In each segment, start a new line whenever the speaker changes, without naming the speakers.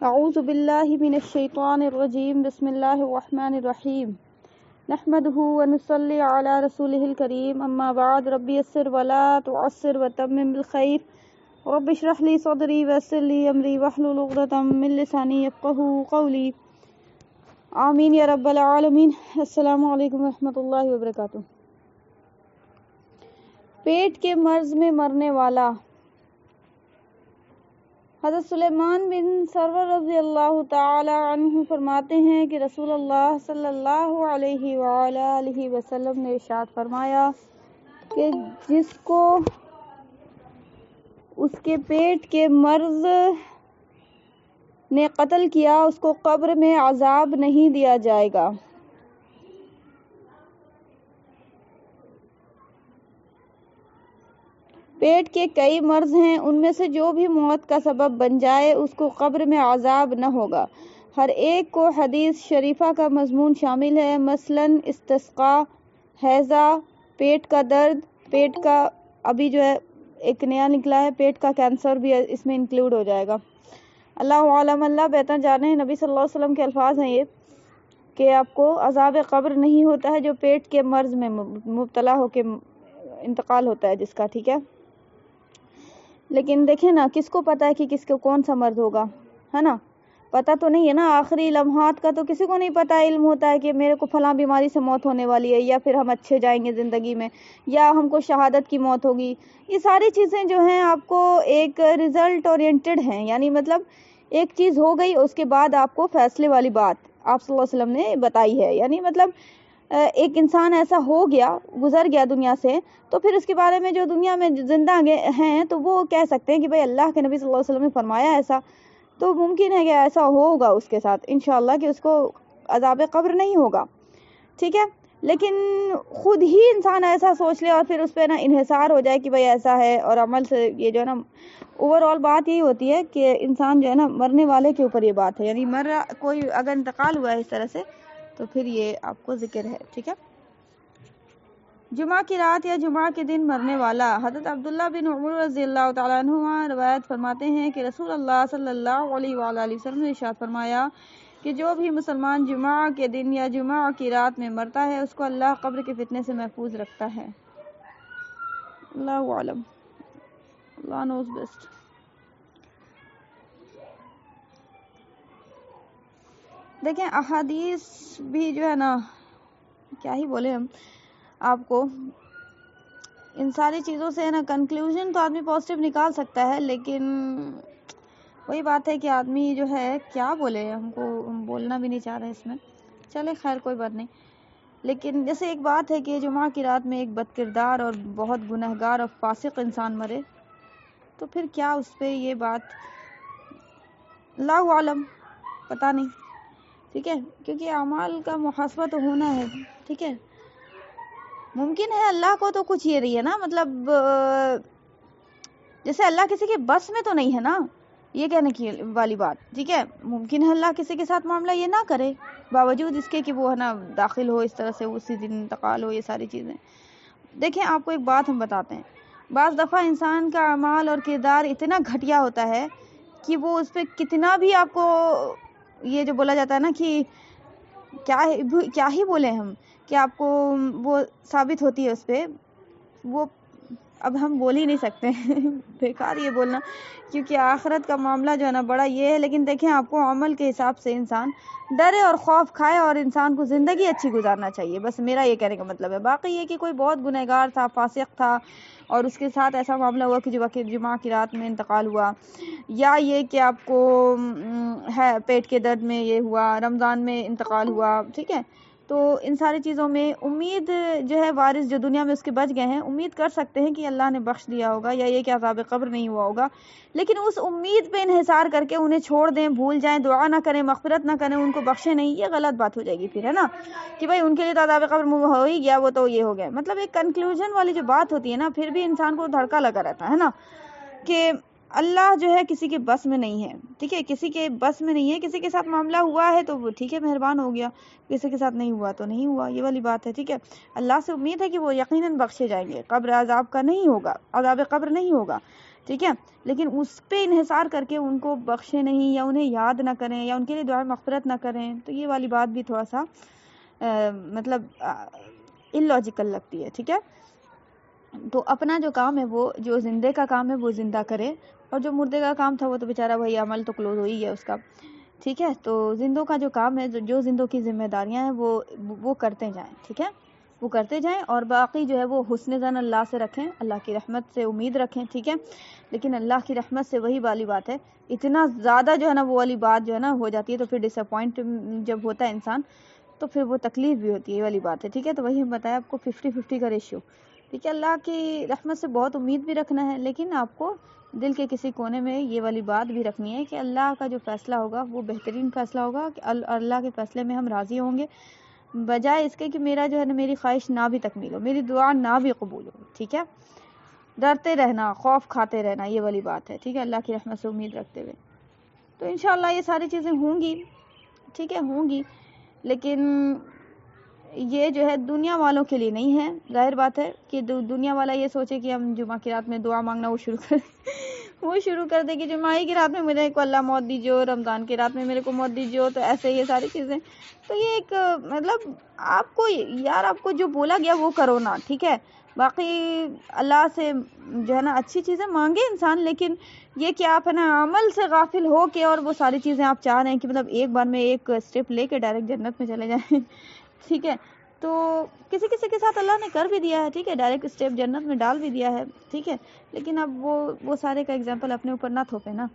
اعوذ باللہ من الشیطان الرجیم بسم اللہ الرحمن الرحیم نحمده ونصلی علی رسولہ الکریم اما بعد رب یسر ولا تعسر وتمم بالخیر رب اشرح لی صدری ویسر لی امری واحلل عقدۃ من لسانی یفقہوا قولی آمین یا رب العالمین۔ السلام علیکم ورحمۃ اللہ وبرکاتہ۔ پیٹ کے مرض میں مرنے والا۔ حضرت سلیمان بن سرور رضی اللہ تعالی عنہ فرماتے ہیں کہ رسول اللہ صلی اللہ علیہ وآلہ وسلم نے ارشاد فرمایا کہ جس کو اس کے پیٹ کے مرض نے قتل کیا اس کو قبر میں عذاب نہیں دیا جائے گا۔ پیٹ کے کئی مرض ہیں، ان میں سے جو بھی موت کا سبب بن جائے اس کو قبر میں عذاب نہ ہوگا۔ ہر ایک کو حدیث شریفہ کا مضمون شامل ہے، مثلاً استسقاء، حیضہ، پیٹ کا درد، پیٹ کا ابھی جو ہے ایک نیا نکلا ہے پیٹ کا کینسر بھی اس میں انکلوڈ ہو جائے گا۔ اللہ عالم، اللہ بہتر جانے۔ نبی صلی اللہ علیہ وسلم کے الفاظ ہیں یہ کہ آپ کو عذاب قبر نہیں ہوتا ہے جو پیٹ کے مرض میں مبتلا ہو کے انتقال ہوتا ہے جس کا، ٹھیک ہے۔ لیکن دیکھیں نا، کس کو پتا ہے کہ کس کو کون سا مرض ہوگا، ہے نا؟ پتہ تو نہیں ہے نا، آخری لمحات کا تو کسی کو نہیں پتا۔ علم ہوتا ہے کہ میرے کو فلاں بیماری سے موت ہونے والی ہے، یا پھر ہم اچھے جائیں گے زندگی میں، یا ہم کو شہادت کی موت ہوگی۔ یہ ساری چیزیں جو ہیں آپ کو ایک رزلٹ اورینٹڈ ہیں، یعنی مطلب ایک چیز ہو گئی اس کے بعد آپ کو فیصلے والی بات آپ صلی اللہ علیہ وسلم نے بتائی ہے، یعنی مطلب ایک انسان ایسا ہو گیا، گزر گیا دنیا سے، تو پھر اس کے بارے میں جو دنیا میں زندہ ہیں تو وہ کہہ سکتے ہیں کہ بھائی اللہ کے نبی صلی اللہ علیہ وسلم نے فرمایا ایسا، تو ممکن ہے کہ ایسا ہوگا اس کے ساتھ انشاءاللہ کہ اس کو عذاب قبر نہیں ہوگا، ٹھیک ہے۔ لیکن خود ہی انسان ایسا سوچ لے اور پھر اس پہ نا انحصار ہو جائے کہ بھائی ایسا ہے، اور عمل سے یہ جو ہے نا اوور آل بات یہی ہوتی ہے کہ انسان جو ہے نا مرنے والے کے اوپر یہ بات ہے، یعنی کوئی اگر انتقال ہوا ہے اس طرح سے تو پھر یہ آپ کو ذکر ہے، ٹھیک ہے۔ جمعہ کی رات یا جمعہ کے دن مرنے والا۔ حضرت عبداللہ بن عمر رضی اللہ تعالیٰ عنہما روایت فرماتے ہیں کہ رسول اللہ صلی اللہ علیہ وآلہ وسلم نے ارشاد فرمایا کہ جو بھی مسلمان جمعہ کے دن یا جمعہ کی رات میں مرتا ہے اس کو اللہ قبر کے فتنے سے محفوظ رکھتا ہے۔ اللہ عالم، اللہ نوز بیسٹ۔ دیکھیں احادیث بھی جو ہے نا، کیا ہی بولے ہم آپ کو، ان ساری چیزوں سے نا کنکلوژن تو آدمی پازیٹیو نکال سکتا ہے، لیکن وہی بات ہے کہ آدمی جو ہے کیا بولے، ہم بولنا بھی نہیں چاہ رہے اس میں، چلے خیر کوئی بات نہیں۔ لیکن جیسے ایک بات ہے کہ جمعہ کی رات میں ایک بد کردار اور بہت گنہگار اور فاسق انسان مرے تو پھر کیا اس پہ یہ بات، اللہ عالم، پتہ نہیں، ٹھیک ہے، کیونکہ اعمال کا محاسبہ تو ہونا ہے، ٹھیک ہے۔ ممکن ہے اللہ کو تو کچھ یہ رہی ہے نا، مطلب جیسے اللہ کسی کے بس میں تو نہیں ہے نا، یہ کہنے کی والی بات، ٹھیک ہے۔ ممکن ہے اللہ کسی کے ساتھ معاملہ یہ نہ کرے باوجود اس کے کہ وہ ہے نا داخل ہو اس طرح سے، اسی دن انتقال ہو، یہ ساری چیزیں۔ دیکھیں آپ کو ایک بات ہم بتاتے ہیں، بعض دفعہ انسان کا اعمال اور کردار اتنا گھٹیا ہوتا ہے کہ وہ اس پہ کتنا بھی آپ کو یہ جو بولا جاتا ہے نا کہ کیا ہی بولیں ہم، کہ آپ کو وہ ثابت ہوتی ہے اس پہ، وہ اب ہم بول ہی نہیں سکتے بیکار یہ بولنا، کیونکہ آخرت کا معاملہ جو ہے نا بڑا یہ ہے۔ لیکن دیکھیں آپ کو عمل کے حساب سے انسان ڈرے اور خوف کھائے اور انسان کو زندگی اچھی گزارنا چاہیے، بس میرا یہ کہنے کا مطلب ہے۔ باقی یہ کہ کوئی بہت گنہگار تھا، فاسق تھا، اور اس کے ساتھ ایسا معاملہ ہوا کہ جو جمعہ کی رات میں انتقال ہوا، یا یہ کہ آپ کو ہے پیٹ کے درد میں یہ ہوا، رمضان میں انتقال ہوا، ٹھیک ہے، تو ان ساری چیزوں میں امید جو ہے وارث جو دنیا میں اس کے بچ گئے ہیں امید کر سکتے ہیں کہ اللہ نے بخش دیا ہوگا، یا یہ کہ عذاب قبر نہیں ہوا ہوگا، لیکن اس امید پہ انحصار کر کے انہیں چھوڑ دیں، بھول جائیں، دعا نہ کریں، مغفرت نہ کریں، ان کو بخشے نہیں، یہ غلط بات ہو جائے گی پھر، ہے نا، کہ بھائی ان کے لیے تو عذاب قبر ہو ہی گیا، وہ تو یہ ہو گیا، مطلب ایک کنکلوژن والی جو بات ہوتی ہے نا، پھر بھی انسان کو دھڑکا لگا رہتا ہے نا کہ اللہ جو ہے کسی کے بس میں نہیں ہے، ٹھیک ہے، کسی کے بس میں نہیں ہے، کسی کے ساتھ معاملہ ہوا ہے تو وہ ٹھیک ہے مہربان ہو گیا، کسی کے ساتھ نہیں ہوا تو نہیں ہوا، یہ والی بات ہے، ٹھیک ہے۔ اللہ سے امید ہے کہ وہ یقیناً بخشے جائیں گے، قبر عذاب کا نہیں ہوگا، عذاب قبر نہیں ہوگا، ٹھیک ہے، لیکن اس پہ انحصار کر کے ان کو بخشے نہیں یا انہیں یاد نہ کریں یا ان کے لیے دعائے مغفرت نہ کریں، تو یہ والی بات بھی تھوڑا سا مطلب illogical لگتی ہے. ٹھیک ہے، تو اپنا جو کام ہے وہ جو زندے کا کام ہے وہ زندہ کرے، اور جو مردے کا کام تھا وہ تو بیچارہ وہی عمل تو کلوز ہو ہی گیا اس کا. ٹھیک ہے، تو زندوں کا جو کام ہے، جو زندوں کی ذمہ داریاں ہیں وہ کرتے جائیں. ٹھیک ہے، وہ کرتے جائیں، اور باقی جو ہے وہ حسن ظن اللہ سے رکھیں، اللہ کی رحمت سے امید رکھیں. ٹھیک ہے، لیکن اللہ کی رحمت سے وہی والی بات ہے، اتنا زیادہ جو ہے نا وہ والی بات جو ہے نا ہو جاتی ہے تو پھر ڈس اپوائنٹ جب ہوتا ہے انسان تو پھر وہ تکلیف بھی ہوتی ہے، یہ والی بات ہے. ٹھیک ہے، تو وہی ہم بتایا آپ کو 50-50 کا ریشیو. ٹھیک ہے، اللہ کی رحمت سے بہت امید بھی رکھنا ہے، لیکن آپ کو دل کے کسی کونے میں یہ والی بات بھی رکھنی ہے کہ اللہ کا جو فیصلہ ہوگا وہ بہترین فیصلہ ہوگا، کہ اللہ کے فیصلے میں ہم راضی ہوں گے، بجائے اس کے کہ میرا جو ہے نا میری خواہش نہ بھی تکمیل ہو، میری دعا نہ بھی قبول ہو. ٹھیک ہے، ڈرتے رہنا، خوف کھاتے رہنا، یہ والی بات ہے. ٹھیک ہے، اللہ کی رحمت سے امید رکھتے ہوئے تو انشاءاللہ یہ ساری چیزیں ہوں گی. ٹھیک ہے، ہوں گی، لیکن یہ جو ہے دنیا والوں کے لیے نہیں ہے. ظاہر بات ہے کہ دنیا والا یہ سوچے کہ ہم جمعہ کی رات میں دعا مانگنا وہ شروع کر دے کہ جمعہ کی رات میں میرے کو اللہ موت دیجیے، رمضان کی رات میں میرے کو موت دیجیے، تو ایسے یہ ساری چیزیں. تو یہ ایک مطلب آپ کو یار آپ کو جو بولا گیا وہ کرو نا. ٹھیک ہے، باقی اللہ سے جو ہے نا اچھی چیزیں مانگے انسان، لیکن یہ کہ آپ ہے نا عمل سے غافل ہو کے اور وہ ساری چیزیں آپ چاہ رہے ہیں کہ مطلب ایک بار میں ایک اسٹیپ لے کے ڈائریکٹ جنت میں چلے جائیں. ٹھیک ہے، تو کسی کسی کے ساتھ اللہ نے کر بھی دیا ہے. ٹھیک ہے، ڈائریکٹ اسٹیپ جنت میں ڈال بھی دیا ہے. ٹھیک ہے، لیکن اب وہ سارے کا ایگزامپل اپنے اوپر نہ تھوپے نا.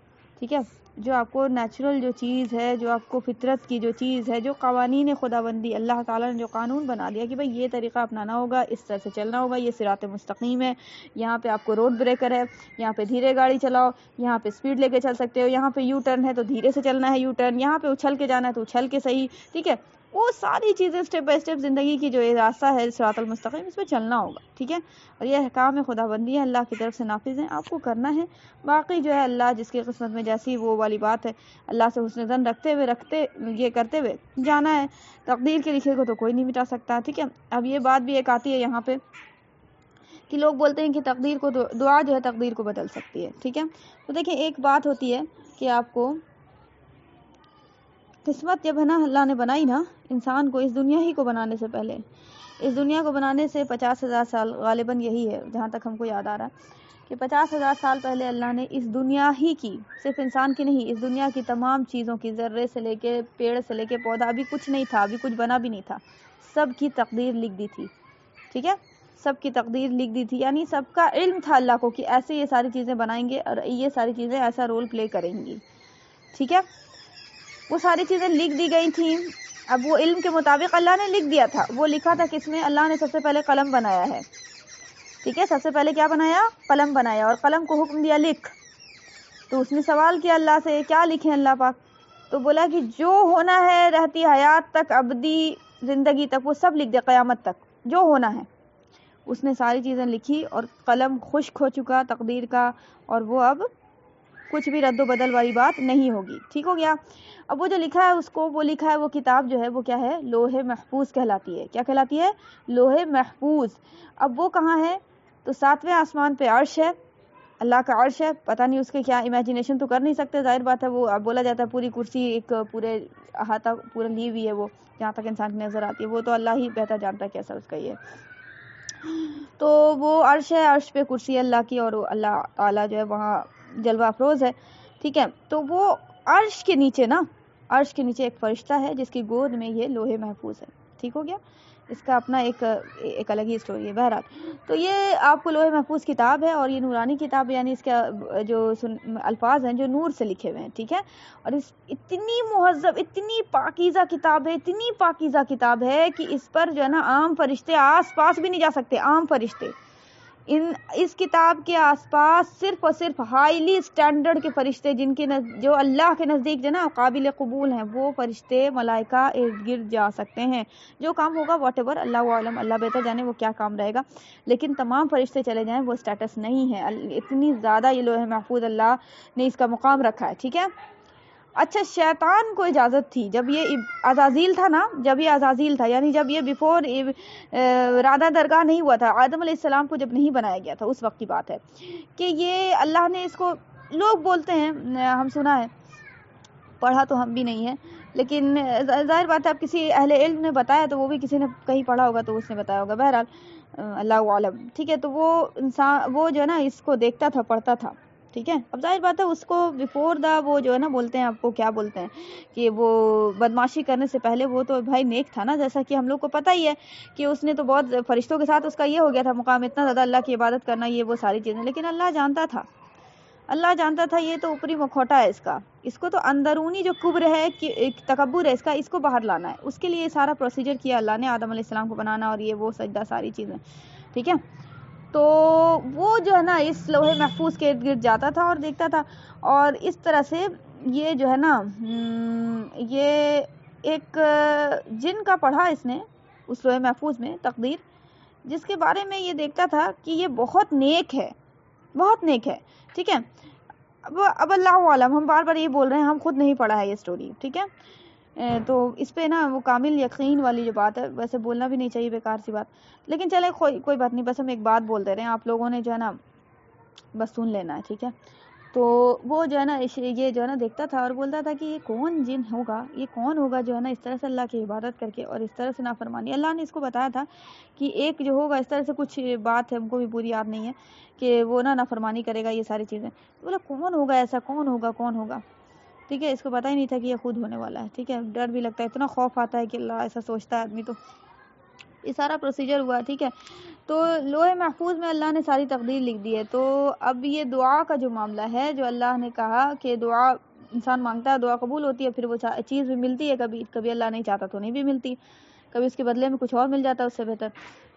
ٹھیک ہے، جو آپ کو نیچرل جو چیز ہے، جو آپ کو فطرت کی جو چیز ہے، جو قوانین خداوندی اللہ تعالیٰ نے جو قانون بنا دیا کہ بھئی یہ طریقہ اپنانا ہوگا، اس طرح سے چلنا ہوگا، یہ صراط مستقیم ہے، یہاں پہ آپ کو روڈ بریکر ہے، یہاں پہ دھیرے گاڑی چلاؤ، یہاں پہ سپیڈ لے کے چل سکتے ہو، یہاں پہ یو ٹرن ہے تو دھیرے سے چلنا ہے یو ٹرن، یہاں پہ اچھل کے جانا ہے تو اچھل کے صحیح. ٹھیک ہے، وہ ساری چیزیں اسٹیپ بائی اسٹیپ زندگی کی جو راستہ ہے صراط المستقیم، اس پہ چلنا ہوگا. ٹھیک ہے، اور یہ احکام خداوندی ہے، اللہ کی طرف سے نافذ ہیں، آپ کو کرنا ہے. باقی جو ہے اللہ جس کی قسمت میں جیسی وہ والی بات ہے، اللہ سے حسن ظن رکھتے یہ کرتے ہوئے جانا ہے. تقدیر کے لکھے کو تو کوئی نہیں مٹا سکتا. ٹھیک ہے، اب یہ بات بھی ایک آتی ہے یہاں پہ کہ لوگ بولتے ہیں کہ تقدیر کو دعا جو ہے تقدیر کو بدل سکتی ہے. ٹھیک ہے، تو دیکھیں ایک بات ہوتی ہے کہ آپ کو قسمت جب ہے نا اللہ نے بنائی نا انسان کو، اس دنیا ہی کو بنانے سے پہلے، اس دنیا کو بنانے سے 50,000 سال غالباً یہی ہے جہاں تک ہم کو یاد آ رہا ہے کہ 50,000 سال پہلے اللہ نے اس دنیا ہی کی، صرف انسان کی نہیں، اس دنیا کی تمام چیزوں کی، ذرے سے لے کے پیڑ سے لے کے پودا، ابھی کچھ نہیں تھا، ابھی کچھ بنا بھی نہیں تھا، سب کی تقدیر لکھ دی تھی. ٹھیک ہے، سب کی تقدیر لکھ دی تھی، یعنی سب کا علم تھا اللہ کو کہ ایسے یہ ساری چیزیں بنائیں گے اور یہ ساری چیزیں ایسا رول پلے کریں گی. ٹھیک ہے، وہ ساری چیزیں لکھ دی گئی تھیں. اب وہ علم کے مطابق اللہ نے لکھ دیا تھا، وہ لکھا تھا کس میں؟ اللہ نے سب سے پہلے قلم بنایا ہے. ٹھیک ہے، سب سے پہلے کیا بنایا؟ قلم بنایا، اور قلم کو حکم دیا لکھ. تو اس نے سوال کیا اللہ سے کیا لکھیں اللہ پاک؟ تو بولا کہ جو ہونا ہے رہتی حیات تک، ابدی زندگی تک، وہ سب لکھ دے، قیامت تک جو ہونا ہے. اس نے ساری چیزیں لکھی اور قلم خشک ہو چکا تقدیر کا، اور وہ اب کچھ بھی رد و بدل والی بات نہیں ہوگی. ٹھیک ہو گیا؟ اب وہ جو لکھا ہے اس کو، وہ لکھا ہے وہ کتاب جو ہے وہ کیا ہے؟ لوح محفوظ کہلاتی ہے. کیا کہلاتی ہے؟ لوح محفوظ. اب وہ کہاں ہے؟ تو 7ویں آسمان پہ عرش ہے، اللہ کا عرش ہے. پتہ نہیں اس کے کیا امیجینیشن تو کر نہیں سکتے، ظاہر بات ہے. وہ بولا جاتا ہے پوری کرسی ایک پورے احاطہ پورا لی ہوئی ہے، وہ جہاں تک انسان کی نظر آتی ہے، وہ تو اللہ ہی بہتر جانتا ہے کیسا اس کا یہ. تو وہ عرش ہے، عرش پہ کرسی اللہ کی، اور اللہ تعالیٰ جو ہے وہاں جلوہ افروز ہے. ٹھیک ہے، تو وہ عرش کے نیچے نا، عرش کے نیچے ایک فرشتہ ہے جس کی گود میں یہ لوح محفوظ ہے. ٹھیک ہو گیا؟ اس کا اپنا ایک الگ ہی اسٹوری ہے. بہرحال تو یہ آپ کو لوح محفوظ کتاب ہے، اور یہ نورانی کتاب ہے، یعنی اس کا جو الفاظ ہیں جو نور سے لکھے ہوئے ہیں. ٹھیک ہے، اور اس اتنی مہذب، اتنی پاکیزہ کتاب ہے، اتنی پاکیزہ کتاب ہے کہ اس پر جو ہے نا عام فرشتے آس پاس بھی نہیں جا سکتے. عام فرشتے اس کتاب کے آس پاس صرف اور صرف ہائیلی اسٹینڈرڈ کے فرشتے، جن کے جو اللہ کے نزدیک جو نا قابل قبول ہیں، وہ فرشتے ملائکہ ارد گرد جا سکتے ہیں. جو کام ہوگا واٹ ایور، اللہ عالم، اللہ بہتر جانے وہ کیا کام رہے گا، لیکن تمام فرشتے چلے جائیں وہ سٹیٹس نہیں ہے. اتنی زیادہ یہ لوح محفوظ اللہ نے اس کا مقام رکھا ہے. ٹھیک ہے، اچھا شیطان کو اجازت تھی جب یہ عزازیل تھا نا، جب یہ عزازیل تھا یعنی جب یہ بیفور رادہ درگاہ نہیں ہوا تھا، آدم علیہ السلام کو جب نہیں بنایا گیا تھا، اس وقت کی بات ہے کہ یہ اللہ نے اس کو، لوگ بولتے ہیں، ہم سنا ہے، پڑھا تو ہم بھی نہیں ہے لیکن ظاہر بات ہے اب کسی اہل علم نے بتایا تو وہ بھی کسی نے کہیں پڑھا ہوگا تو اس نے بتایا ہوگا، بہرحال اللہ عالم، ٹھیک ہے۔ تو وہ انسان وہ جو ہے نا اس کو دیکھتا تھا، پڑھتا تھا، ٹھیک ہے۔ اب ظاہر بات ہے اس کو بیفور دا وہ جو ہے نا بولتے ہیں، آپ کو کیا بولتے ہیں کہ وہ بدماشی کرنے سے پہلے وہ تو بھائی نیک تھا نا، جیسا کہ ہم لوگ کو پتہ ہی ہے کہ اس نے تو بہت فرشتوں کے ساتھ اس کا یہ ہو گیا تھا مقام، اتنا زیادہ اللہ کی عبادت کرنا، یہ وہ ساری چیزیں، لیکن اللہ جانتا تھا، اللہ جانتا تھا یہ تو اوپری مکھوٹا ہے اس کو تو اندرونی جو کبر ہے، تکبر ہے اس کو باہر لانا ہے، اس کے لیے سارا پروسیجر کیا اللہ نے، آدم علیہ السلام کو بنانا اور یہ وہ سجدہ ساری چیزیں، ٹھیک ہے۔ تو وہ جو ہے نا اس لوہے محفوظ کے ارد گرد جاتا تھا اور دیکھتا تھا، اور اس طرح سے یہ جو ہے نا یہ ایک جن کا پڑھا اس نے اس لوہے محفوظ میں تقدیر، جس کے بارے میں یہ دیکھتا تھا کہ یہ بہت نیک ہے، بہت نیک ہے، ٹھیک ہے۔ اب اللہ عالم، ہم بار بار یہ بول رہے ہیں، ہم خود نہیں پڑھا ہے یہ سٹوری، ٹھیک ہے، تو اس پہ نا وہ کامل یقین والی جو بات ہے، ویسے بولنا بھی نہیں چاہیے، بیکار سی بات، لیکن چلے کوئی بات نہیں، بس ہم ایک بات بول دے رہے ہیں، آپ لوگوں نے جو ہے نا بس سن لینا ہے، ٹھیک ہے۔ تو وہ جو ہے نا یہ جو ہے نا دیکھتا تھا اور بولتا تھا کہ یہ کون جن ہوگا، یہ کون ہوگا جو ہے نا اس طرح سے اللہ کی عبادت کر کے اور اس طرح سے نافرمانی، اللہ نے اس کو بتایا تھا کہ ایک جو ہوگا اس طرح سے، کچھ بات ہے ہم کو بھی پوری یاد نہیں ہے، کہ وہ نا نافرمانی کرے گا، یہ ساری چیزیں، بولا کون ہوگا ایسا، کون ہوگا، ٹھیک ہے۔ اس کو پتہ ہی نہیں تھا کہ یہ خود ہونے والا ہے، ٹھیک ہے۔ ڈر بھی لگتا ہے، اتنا خوف آتا ہے کہ اللہ، ایسا سوچتا ہے آدمی، تو یہ سارا پروسیجر ہوا، ٹھیک ہے۔ تو لوح محفوظ میں اللہ نے ساری تقدیر لکھ دی ہے۔ تو اب یہ دعا کا جو معاملہ ہے، جو اللہ نے کہا کہ دعا انسان مانگتا ہے، دعا قبول ہوتی ہے، پھر وہ چیز بھی ملتی ہے، کبھی اللہ نہیں چاہتا تو نہیں بھی ملتی، کبھی اس کے بدلے میں کچھ اور مل جاتا ہے اس سے بہتر،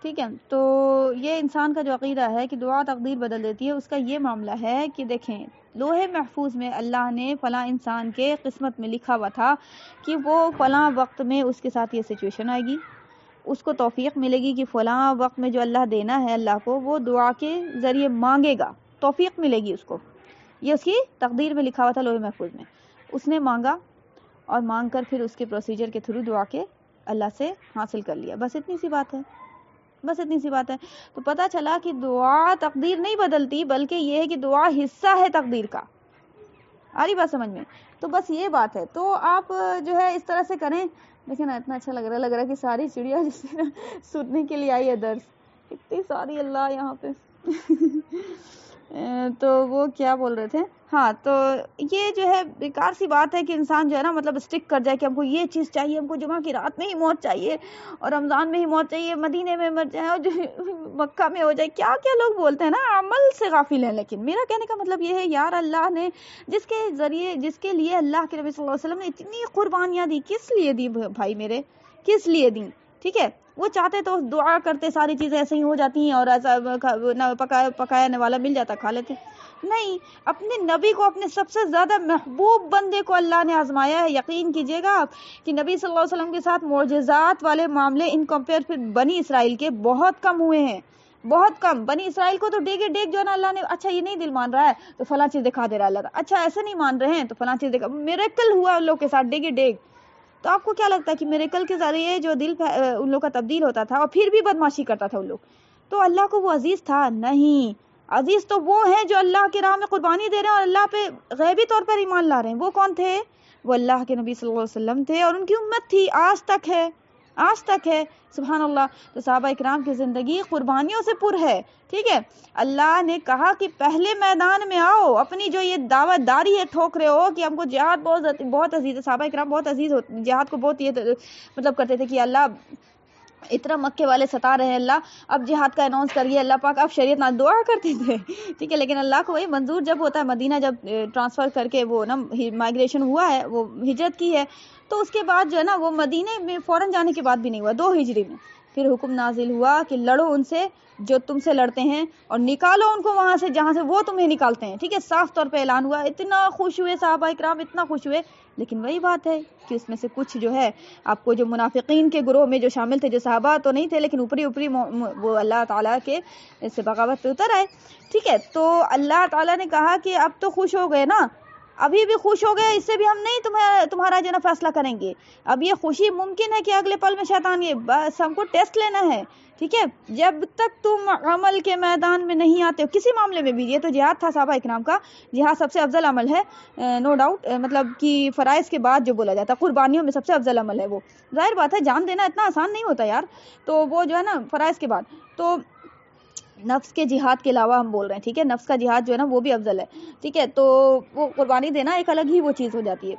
ٹھیک ہے۔ تو یہ انسان کا جو عقیدہ ہے کہ دعا تقدیر بدل دیتی ہے، اس کا یہ معاملہ ہے کہ دیکھیں لوح محفوظ میں اللہ نے فلاں انسان کے قسمت میں لکھا ہوا تھا کہ وہ فلاں وقت میں اس کے ساتھ یہ سچویشن آئے گی، اس کو توفیق ملے گی کہ فلاں وقت میں جو اللہ دینا ہے اللہ کو، وہ دعا کے ذریعے مانگے گا، توفیق ملے گی اس کو، یہ اس کی تقدیر میں لکھا ہوا تھا لوح محفوظ میں۔ اس نے مانگا اور مانگ کر پھر اس کے پروسیجر کے تھرو دعا کے اللہ سے حاصل کر لیا، بس اتنی سی بات ہے، بس اتنی سی بات ہے۔ تو پتہ چلا کہ دعا تقدیر نہیں بدلتی، بلکہ یہ ہے کہ دعا حصہ ہے تقدیر کا، آ رہی بات سمجھ میں؟ تو بس یہ بات ہے، تو آپ جو ہے اس طرح سے کریں۔ لیکن اتنا اچھا لگ رہا ہے کہ ساری چڑیا جس نے سننے کے لیے آئی ہے درس، اتنی ساری اللہ یہاں پہ تو وہ کیا بول رہے تھے، ہاں، تو یہ جو ہے بیکار سی بات ہے کہ انسان جو ہے نا مطلب اسٹک کر جائے کہ ہم کو یہ چیز چاہیے، ہم کو جمعہ کی رات میں ہی موت چاہیے، اور رمضان میں ہی موت چاہیے، مدینے میں مر جائے، اور جو مکہ میں ہو جائے، کیا کیا لوگ بولتے ہیں نا، عمل سے غافل ہیں۔ لیکن میرا کہنے کا مطلب یہ ہے یار، اللہ نے جس کے لیے اللہ کے نبی صلی اللہ علیہ وسلم نے اتنی قربانیاں دی، کس لیے دی بھائی میرے، کس لیے دی، ٹھیک ہے۔ وہ چاہتے تو دعا کرتے، ساری چیزیں ایسے ہی ہو جاتی ہیں اور ایسا پکایا والا مل جاتا، کھا لیتے، نہیں، اپنے نبی کو، اپنے سب سے زیادہ محبوب بندے کو اللہ نے آزمایا ہے۔ یقین کیجئے گا آپ کہ نبی صلی اللہ علیہ وسلم کے ساتھ معجزات والے معاملے ان کمپیئر پھر بنی اسرائیل کے بہت کم ہوئے ہیں، بہت کم۔ بنی اسرائیل کو تو ڈیگے ڈیگ جو ہے نا اللہ نے، اچھا یہ نہیں دل مان رہا ہے تو فلاں چیز دکھا دے رہا ہے اللہ، اچھا ایسے نہیں مان رہے ہیں تو فلاں چیز دکھا، میریکل ہوا ان لوگ کے ساتھ ڈیگے ڈیگ۔ تو آپ کو کیا لگتا ہے کہ میریکل کے ذریعے جو دل ان لوگ کا تبدیل ہوتا تھا اور پھر بھی بدماشی کرتا تھا ان لوگ، تو اللہ کو وہ عزیز تھا؟ نہیں، عزیز تو وہ ہیں جو اللہ کی راہ میں قربانی دے رہے ہیں اور اللہ پہ غیبی طور پر ایمان لا رہے ہیں۔ وہ کون تھے؟ وہ اللہ کے نبی صلی اللہ علیہ وسلم تھے اور ان کی امت تھی، آج تک ہے، آج تک ہے، سبحان اللہ۔ تو صحابہ اکرام کی زندگی قربانیوں سے پر ہے، ٹھیک ہے۔ اللہ نے کہا کہ پہلے میدان میں آؤ، اپنی جو یہ دعوت داری ہے ٹھوک رہے ہو کہ ہم کو جہاد بہت عزیز ہے، صحابہ اکرام بہت عزیز ہوتے، جہاد کو بہت یہ مطلب کرتے تھے کہ اللہ اتنا مکے والے ستا رہے ہیں، اللہ اب جہاد کا اناؤنس کریے، اللہ پاک اب شریعت نہ، دعا کرتے تھے، ٹھیک ہے۔ لیکن اللہ کو وہی منظور جب ہوتا ہے، مدینہ جب ٹرانسفر کر کے وہ نا مائگریشن ہوا ہے، وہ ہجرت کی ہے، تو اس کے بعد جو ہے نا وہ مدینے میں فوراً جانے کے بعد بھی نہیں ہوا، 2 ہجری میں پھر حکم نازل ہوا کہ لڑو ان سے جو تم سے لڑتے ہیں اور نکالو ان کو وہاں سے جہاں سے وہ تمہیں نکالتے ہیں، ٹھیک ہے، صاف طور پہ اعلان ہوا۔ اتنا خوش ہوئے صحابہ اکرام، اتنا خوش ہوئے، لیکن وہی بات ہے کہ اس میں سے کچھ جو ہے آپ کو جو منافقین کے گروہ میں جو شامل تھے، جو صحابہ تو نہیں تھے لیکن اوپری وہ اللہ تعالیٰ کے سے بغاوت پہ اتر آئے، ٹھیک ہے۔ تو اللہ تعالیٰ نے کہا کہ اب تو خوش ہو گئے نا، ابھی بھی خوش ہو گئے، اس سے بھی ہم نہیں تمہارا جو نا فیصلہ کریں گے. اب یہ خوشی ممکن ہے کہ اگلے پل میں شیطان یہ بس ہم کو ٹیسٹ لینا ہے. ٹھیک ہے، جب تک تم عمل کے میدان میں نہیں آتے ہو کسی معاملے میں بھی، یہ تو جہاد تھا صحابہ اکرام کا، جہاد سب سے افضل عمل ہے نو ڈاؤٹ، مطلب کہ فرائض کے بعد جو بولا جاتا ہے قربانیوں میں سب سے افضل عمل ہے وہ. ظاہر بات ہے جان دینا اتنا آسان نہیں ہوتا یار، تو وہ جو ہے نا فرائض کے بعد، تو نفس کے جہاد کے علاوہ ہم بول رہے ہیں. ٹھیک ہے، نفس کا جہاد جو ہے نا وہ بھی افضل ہے. ٹھیک ہے، تو وہ قربانی دینا ایک الگ ہی وہ چیز ہو جاتی ہے.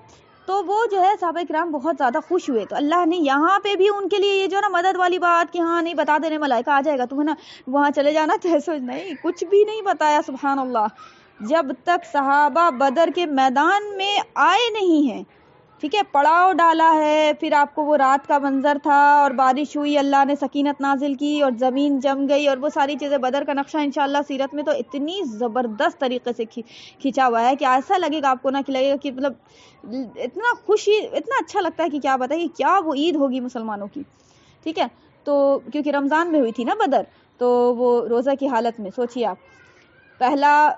تو وہ جو ہے صحابہ کرام بہت زیادہ خوش ہوئے. تو اللہ نے یہاں پہ بھی ان کے لیے یہ جو نا مدد والی بات کہ ہاں نہیں بتا دینے ملائکہ آ جائے گا تمہیں نا وہاں چلے جانا، تو ایسا نہیں، کچھ بھی نہیں بتایا. سبحان اللہ، جب تک صحابہ بدر کے میدان میں آئے نہیں ہیں. ٹھیک ہے، پڑاؤ ڈالا ہے، پھر آپ کو وہ رات کا منظر تھا اور بارش ہوئی، اللہ نے سکینت نازل کی اور زمین جم گئی اور وہ ساری چیزیں. بدر کا نقشہ انشاءاللہ سیرت میں تو اتنی زبردست طریقے سے کھینچا ہوا ہے کہ ایسا لگے گا آپ کو نا کہ لگے گا کہ مطلب اتنا خوشی، اتنا اچھا لگتا ہے کہ کیا بتائیے کیا وہ عید ہوگی مسلمانوں کی. ٹھیک ہے، تو کیونکہ رمضان میں ہوئی تھی نا بدر، تو وہ روزہ کی حالت میں سوچیے آپ، پہلا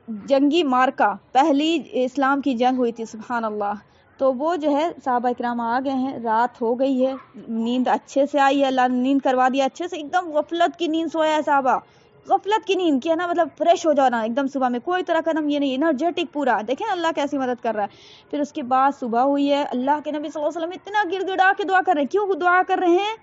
جنگی مارکا، پہلی اسلام کی جنگ ہوئی تھی. سبحان اللہ. تو وہ جو ہے صحابہ اکرام آ گئے ہیں، رات ہو گئی ہے، نیند اچھے سے آئی ہے، اللہ نے نیند کروا دیا اچھے سے، ایک دم غفلت کی نیند سویا ہے صحابہ، غفلت کی نیند کیا نا، مطلب فریش ہو جانا ایک دم صبح میں، کوئی طرح کا یہ نہیں، انرجیٹک پورا. دیکھیں اللہ کیسی مدد کر رہا ہے. پھر اس کے بعد صبح ہوئی ہے، اللہ کے نبی صلی اللہ علیہ وسلم اتنا گڑ گڑا کے دعا کر رہے ہیں. کیوں دعا کر رہے ہیں؟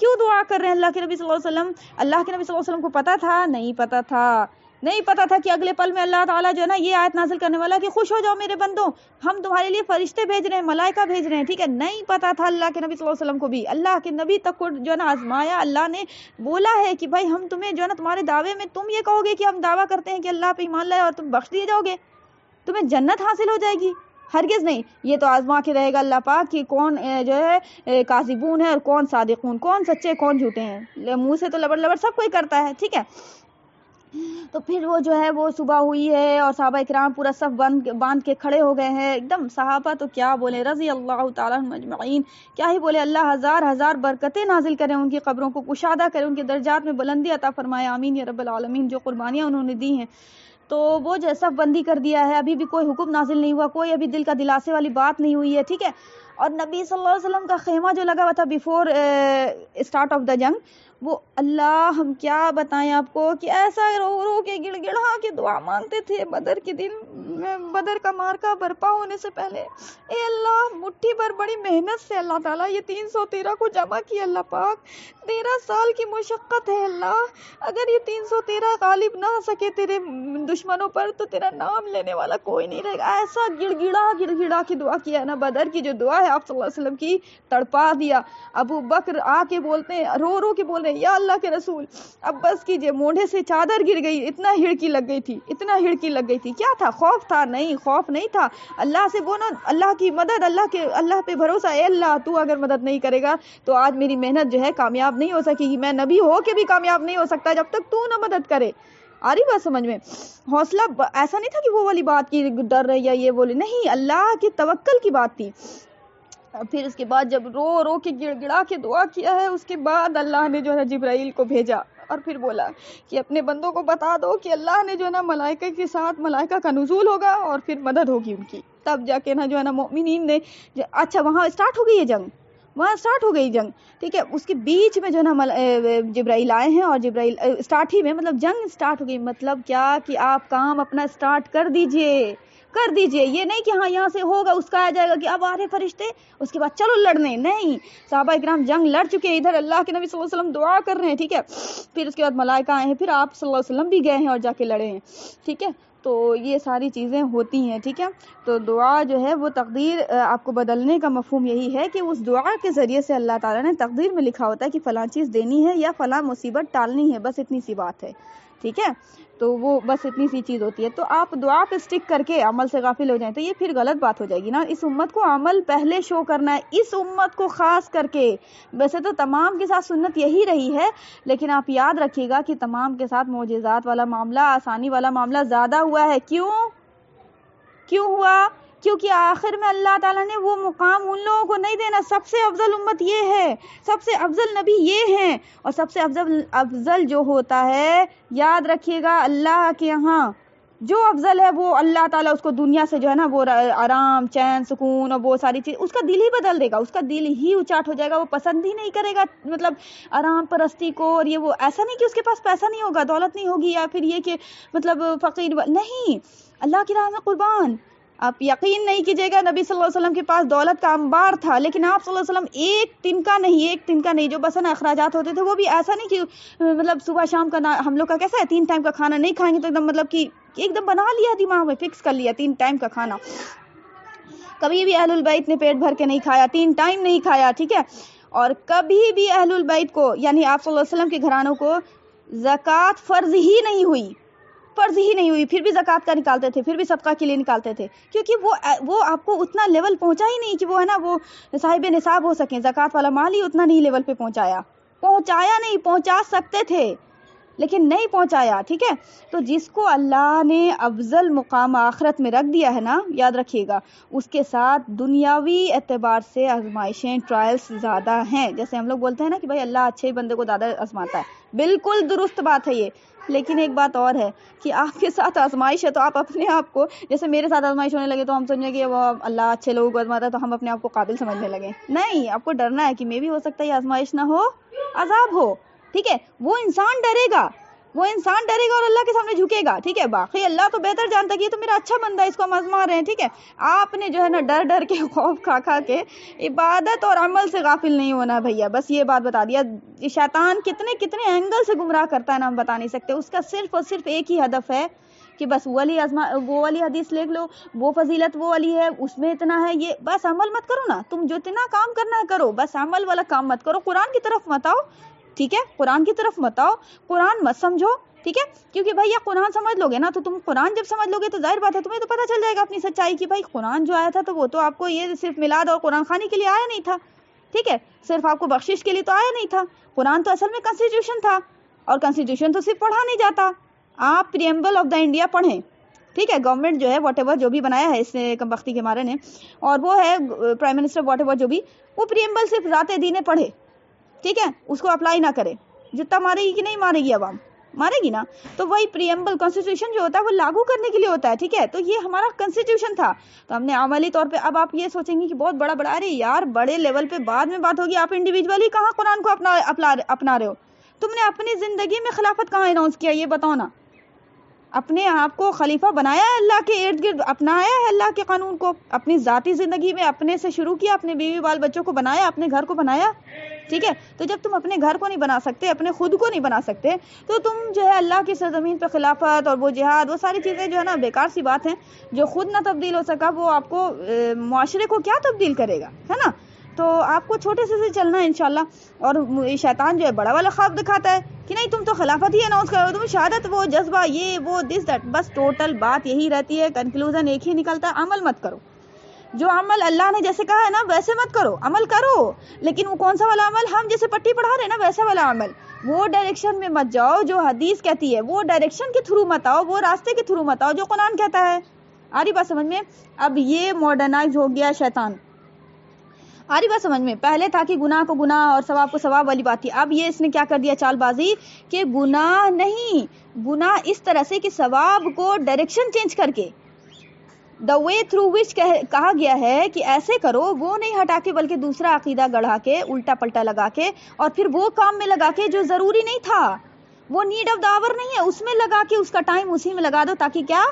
کیوں دعا کر رہے ہیں اللہ کے نبی صلی اللہ علیہ وسلم؟ اللہ کے نبی صلی اللہ علیہ وسلم کو پتا تھا؟ نہیں پتا تھا. نہیں پتا تھا کہ اگلے پل میں اللہ تعالیٰ جو ہے نا یہ آیت نازل کرنے والا کہ خوش ہو جاؤ میرے بندوں، ہم تمہارے لیے فرشتے بھیج رہے ہیں، ملائکہ بھیج رہے ہیں. ٹھیک ہے، نہیں پتا تھا اللہ کے نبی صلی اللہ علیہ وسلم کو بھی. اللہ کے نبی تک کو جو ہے نا آزمایا. اللہ نے بولا ہے کہ بھائی ہم تمہیں جو ہے نا تمہارے دعوے میں تم یہ کہو گے کہ ہم دعویٰ کرتے ہیں کہ اللہ پہ ایمان لائے اور تم بخش دیے جاؤ گے، تمہیں جنت حاصل ہو جائے گی. ہرگز نہیں، یہ تو آزما کے رہے گا اللہ پاک کہ کون جو ہے کاذبون ہے اور کون صادقون، کون سچے کون جھوٹے ہیں. منہ سے تو لبڑ لبڑ سب کوئی کرتا ہے. ٹھیک ہے، تو پھر وہ جو ہے وہ صبح ہوئی ہے اور صحابہ اکرام پورا صف باندھ کے کھڑے ہو گئے ہیں ایک دم. صحابہ تو کیا بولے، رضی اللہ تعالیٰ عنہم اجمعین، کیا ہی بولے. اللہ ہزار ہزار برکتیں نازل کریں، ان کی قبروں کو کشادہ کریں، ان کے درجات میں بلندی عطا فرمائے، آمین یا رب العالمین. جو قربانیاں انہوں نے دی ہیں، تو وہ جو صف بندی کر دیا ہے، ابھی بھی کوئی حکم نازل نہیں ہوا، کوئی ابھی دل کا دلاسے والی بات نہیں ہوئی ہے. ٹھیک ہے، اور نبی صلی اللہ علیہ وسلم کا خیمہ جو لگا ہوا تھا بیفور اسٹارٹ آف دا جنگ، وہ اللہ ہم کیا بتائیں آپ کو کہ ایسا رو رو کے گڑ گڑا کے دعا مانگتے تھے بدر کے دن میں، بدر کا مارکا برپا ہونے سے پہلے. اے اللہ، مٹھی بھر بڑی محنت سے اللہ تعالیٰ یہ 313 کو جمع کیا. اللہ پاک 13 سال کی مشقت ہے اللہ، اگر یہ 313 غالب نہ سکے تیرے دشمنوں پر تو تیرا نام لینے والا کوئی نہیں رہے گا. ایسا گڑ گڑا کی دعا کیا نا. بدر کی جو دعا ہے آپ صلی اللہ علیہ وسلم کی، تڑپا دیا. ابو بکر آ کے بولتے ہیں، رو رو کے بول رہے ہیں یا اللہ کے رسول اب بس کیجئے، موڑے سے چادر گر گئی، اتنا ہڑکی لگ گئی تھی، اتنا ہڑکی لگ گئی تھی. کیا تھا؟ خوف تھا؟ نہیں، خوف نہیں تھا. اللہ سے بولا اللہ کی مدد، اللہ پہ بھروسہ. اے اللہ تو اگر مدد نہیں کرے گا تو آج میری محنت جو ہے کامیاب نہیں ہو سکے گی، میں نبی ہو کے بھی کامیاب نہیں ہو سکتا جب تک تو نہ مدد کرے. آ رہی بات سمجھ میں؟ حوصلہ ایسا نہیں تھا کہ وہ والی بات کی ڈر رہی یا یہ بولے، نہیں، اللہ کی توکل کی بات تھی. پھر اس کے بعد جب رو رو کے گڑ گڑا کے دعا کیا ہے، اس کے بعد اللہ نے جو ہے جبرائیل کو بھیجا اور پھر بولا کہ اپنے بندوں کو بتا دو کہ اللہ نے جو ہے نا ملائکہ کے ساتھ ملائکہ کا نزول ہوگا اور پھر مدد ہوگی ان کی. تب جا کے نا جو ہے نا مومنین نے اچھا وہاں اسٹارٹ ہو گئی ہے جنگ، وہاں اسٹارٹ ہو گئی جنگ. ٹھیک ہے، اس کے بیچ میں جو ہے نا جبرائیل آئے ہیں اور جبرائیل اسٹارٹ ہی میں مطلب جنگ اسٹارٹ ہو گئی. مطلب کیا کہ آپ کام اپنا اسٹارٹ کر دیجئے. یہ نہیں کہ ہاں یہاں سے ہوگا اس کا آ جائے گا کہ اب آ رہے فرشتے اس کے بعد چلو لڑنے. نہیں، صحابہ اکرام جنگ لڑ چکے ہیں، ادھر اللہ کے نبی صلی اللہ علیہ وسلم دعا کر رہے ہیں. ٹھیک ہے، پھر اس کے بعد ملائکہ آئے ہیں، پھر آپ صلی اللہ علیہ وسلم بھی گئے ہیں اور جا کے لڑے ہیں. ٹھیک ہے، تو یہ ساری چیزیں ہوتی ہیں. ٹھیک ہے، تو دعا جو ہے وہ تقدیر آپ کو بدلنے کا مفہوم یہی ہے کہ اس دعا کے ذریعے سے اللہ تعالیٰ نے تقدیر میں لکھا ہوتا ہے کہ فلاں چیز دینی ہے یا فلاں مصیبت ٹالنی ہے، بس اتنی سی بات ہے. ٹھیک ہے، تو وہ بس اتنی سی چیز ہوتی ہے. تو آپ دعا پہ سٹک کر کے عمل سے غافل ہو جائیں تو یہ پھر غلط بات ہو جائے گی نا. اس امت کو عمل پہلے شو کرنا ہے، اس امت کو خاص کر کے. ویسے تو تمام کے ساتھ سنت یہی رہی ہے، لیکن آپ یاد رکھیے گا کہ تمام کے ساتھ معجزات والا معاملہ، آسانی والا معاملہ زیادہ ہوا ہے. کیوں ہوا؟ کیونکہ آخر میں اللہ تعالیٰ نے وہ مقام ان لوگوں کو نہیں دینا. سب سے افضل امت یہ ہے، سب سے افضل نبی یہ ہیں، اور سب سے افضل جو ہوتا ہے یاد رکھیے گا اللہ کے یہاں جو افضل ہے وہ اللہ تعالیٰ اس کو دنیا سے جو ہے نا وہ آرام چین سکون اور وہ ساری چیز اس کا دل ہی بدل دے گا, اس کا دل ہی اچاٹ ہو جائے گا, وہ پسند ہی نہیں کرے گا مطلب آرام پرستی کو. اور یہ وہ ایسا نہیں کہ اس کے پاس پیسہ نہیں ہوگا, دولت نہیں ہوگی, یا پھر یہ کہ مطلب فقیر نہیں, اللہ کی راہ میں قربان. آپ یقین نہیں کیجیے گا, نبی صلی اللہ علیہ وسلم کے پاس دولت کا انبار تھا, لیکن آپ صلی اللہ علیہ وسلم ایک تنکا نہیں جو بس نا اخراجات ہوتے تھے وہ بھی ایسا نہیں کہ مطلب صبح شام کا ہم لوگ کا کیسا ہے 3 ٹائم کا کھانا نہیں کھائیں گے تو ایک دم مطلب کہ ایک دم بنا لیا دماغ میں, فکس کر لیا 3 ٹائم کا کھانا. کبھی بھی اہل البیت نے پیٹ بھر کے نہیں کھایا, 3 ٹائم نہیں کھایا, ٹھیک ہے. اور کبھی بھی اہل البیت کو یعنی آپ صلی اللہ علیہ وسلم کے گھرانوں کو زکوٰۃ فرض ہی نہیں ہوئی, پھر بھی زکوٰۃ کا نکالتے تھے, پھر بھی صدقہ کے لیے نکالتے تھے, کیونکہ وہ آپ کو اتنا لیول پہنچا ہی نہیں کہ وہ ہے نا وہ صاحب نصاب ہو سکیں. زکوٰۃ والا مال ہی اتنا نہیں لیول پہ پہنچایا نہیں, پہنچا سکتے تھے لیکن نہیں پہنچایا, ٹھیک ہے. تو جس کو اللہ نے افضل مقام آخرت میں رکھ دیا ہے نا, یاد رکھیے گا, اس کے ساتھ دنیاوی اعتبار سے آزمائشیں ٹرائلز زیادہ ہیں. جیسے ہم لوگ بولتے ہیں نا کہ بھائی اللہ اچھے بندے کو زیادہ آزماتا ہے, بالکل درست بات ہے یہ. لیکن ایک بات اور ہے کہ آپ کے ساتھ آزمائش ہے تو آپ اپنے آپ کو, جیسے میرے ساتھ آزمائش ہونے لگے تو ہم سمجھیں کہ وہ اللہ اچھے لوگوں کو آزماتا ہے تو ہم اپنے آپ کو قابل سمجھنے لگے. نہیں, آپ کو ڈرنا ہے کہ میں بھی ہو سکتا ہے یہ آزمائش نہ ہو, عذاب ہو, ٹھیک ہے. وہ انسان ڈرے گا اور اللہ کے سامنے جھکے گا, ٹھیک ہے. باقی اللہ تو بہتر جانتا ہے کہ یہ تو میرا اچھا بندہ ہے, اس کو ہم آزما رہے ہیں, ٹھیک ہے. آپ نے جو ہے نا ڈر کے خوف کھا کے عبادت اور عمل سے غافل نہیں ہونا بھیا, بس یہ بات بتا دیا. شیطان کتنے اینگل سے گمراہ کرتا ہے نا, ہم بتا نہیں سکتے. اس کا صرف اور صرف ایک ہی ہدف ہے کہ بس وہ والی حدیث لکھ لو, وہ فضیلت وہ والی ہے, اس میں اتنا ہے, یہ بس عمل مت کرو نا. تم جو اتنا کام کرنا ہے کرو, بس عمل والا کام مت کرو. قرآن کی طرف مت آؤ, ٹھیک ہے. قرآن کی طرف مت آؤ, قرآن مت سمجھو, ٹھیک ہے. کیونکہ بھائی یہ قرآن سمجھ لو گے نا تو تم قرآن جب سمجھ لو گے تو ظاہر بات ہے تمہیں تو پتہ چل جائے گا اپنی سچائی کی. بھائی قرآن جو آیا تھا تو وہ تو آپ کو یہ صرف میلاد اور قرآن خوانی کے لیے آیا نہیں تھا, ٹھیک ہے. صرف آپ کو بخشش کے لیے تو آیا نہیں تھا. قرآن تو اصل میں کنسٹیٹیوشن تھا, اور کنسٹیٹیوشن تو صرف پڑھا نہیں جاتا. آپ پریمبل آف دا انڈیا پڑھیں, ٹھیک ہے. گورنمنٹ جو ہے واٹ ایور جو بھی بنایا ہے اس نے کم بختی کے مارے نے, اور وہ ہے پرائم منسٹر واٹ ایور جو بھی, وہ پریمبل صرف ذات دین پڑھے, ٹھیک ہے. اس کو اپلائی نہ کرے. جتنا مارے گی کہ نہیں مارے گی عوام, مارے گی نا. تو وہی پریمبل کانسٹیٹیوشن جو ہوتا ہے وہ لاگو کرنے کے لیے ہوتا ہے, ٹھیک ہے. تو یہ ہمارا کنسٹیٹیوشن تھا, تو ہم نے عملی طور پہ, اب آپ یہ سوچیں گے کہ بہت بڑا, ارے یار بڑے لیول پہ بعد میں بات ہوگی, آپ انڈیویجولی کہاں قرآن کو اپنا رہے ہو. تم نے اپنی زندگی میں خلافت کہاں اناؤنس کیا, یہ بتاؤ نا. اپنے آپ کو خلیفہ بنایا ہے اللہ کے ارد گرد, اپنایا ہے اللہ کے قانون کو. اپنی ذاتی زندگی میں اپنے سے شروع کیا, اپنے بیوی بال بچوں کو بنایا, اپنے گھر کو بنایا, ٹھیک ہے. تو جب تم اپنے گھر کو نہیں بنا سکتے, اپنے خود کو نہیں بنا سکتے, تو تم جو ہے اللہ کی سرزمین پہ خلافت اور وہ جہاد, وہ ساری چیزیں جو ہے نا بیکار سی بات ہیں. جو خود نہ تبدیل ہو سکا وہ آپ کو معاشرے کو کیا تبدیل کرے گا, ہے نا. تو آپ کو چھوٹے سے چلنا ہے انشاءاللہ. اور شیطان جو ہے بڑا والا خواب دکھاتا ہے کہ نہیں تم تو خلافت ہی اناؤنس کرو, تم شہادت, وہ جذبہ, یہ وہ دس دیٹ, بس ٹوٹل بات یہی رہتی ہے, کنکلوژن ایک ہی نکلتا ہے, عمل مت کرو. جو عمل اللہ نے جیسے کہا ہے نا ویسے مت کرو, عمل کرو, لیکن وہ کون سا والا عمل, ہم جیسے پٹی پڑھا رہے ہیں نا ویسا والا عمل. وہ ڈائریکشن میں مت جاؤ جو حدیث کہتی ہے, وہ ڈائریکشن کے تھرو مت آؤ, وہ راستے کے تھرو مت آؤ جو قرآن کہتا ہے. آ رہی بات سمجھ میں. اب یہ ماڈرنائز ہو گیا شیطان, آ رہی بات سمجھ میں. پہلے تھا کہ گناہ کو گناہ اور ثواب کو ثواب والی بات تھی. اب یہ اس نے کیا کر دیا, چال بازی, کہ گناہ نہیں, گناہ اس طرح سے کہ ثواب کو ڈائریکشن چینج کر کے, دا وے تھرو وچ کہا گیا ہے کہ ایسے کرو, وہ نہیں ہٹا کے بلکہ دوسرا عقیدہ گڑھا کے, الٹا پلٹا لگا کے, اور پھر وہ کام میں لگا کے جو ضروری نہیں تھا, وہ نیڈ آف دا آور نہیں ہے, اس میں لگا کے اس کا ٹائم اسی میں لگا دو, تاکہ کیا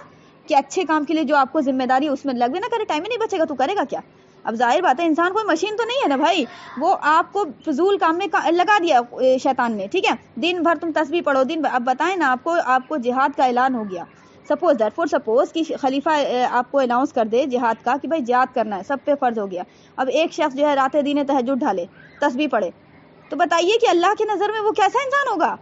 کہ اچھے کام کے لیے جو آپ کو ذمہ داری ہے اس میں لگے نہ کرے. ٹائم ہی نہیں بچے گا تو کرے گا کیا. اب ظاہر بات ہے انسان کوئی مشین تو نہیں ہے نا بھائی, وہ آپ کو فضول کام میں لگا دیا شیطان نے, ٹھیک ہے. دن بھر تم تسبیح پڑھو, دن بھر, اب بتائیں نا آپ کو جہاد کا اعلان ہو گیا, سپوز کہ خلیفہ آپ کو اناؤنس کر دے جہاد کا کہ بھائی جہاد کرنا ہے, سب پہ فرض ہو گیا. اب ایک شخص جو ہے رات دین تہجد ڈھالے, تسبیح پڑھے, تو بتائیے کہ اللہ کی نظر میں وہ کیسا انسان ہوگا.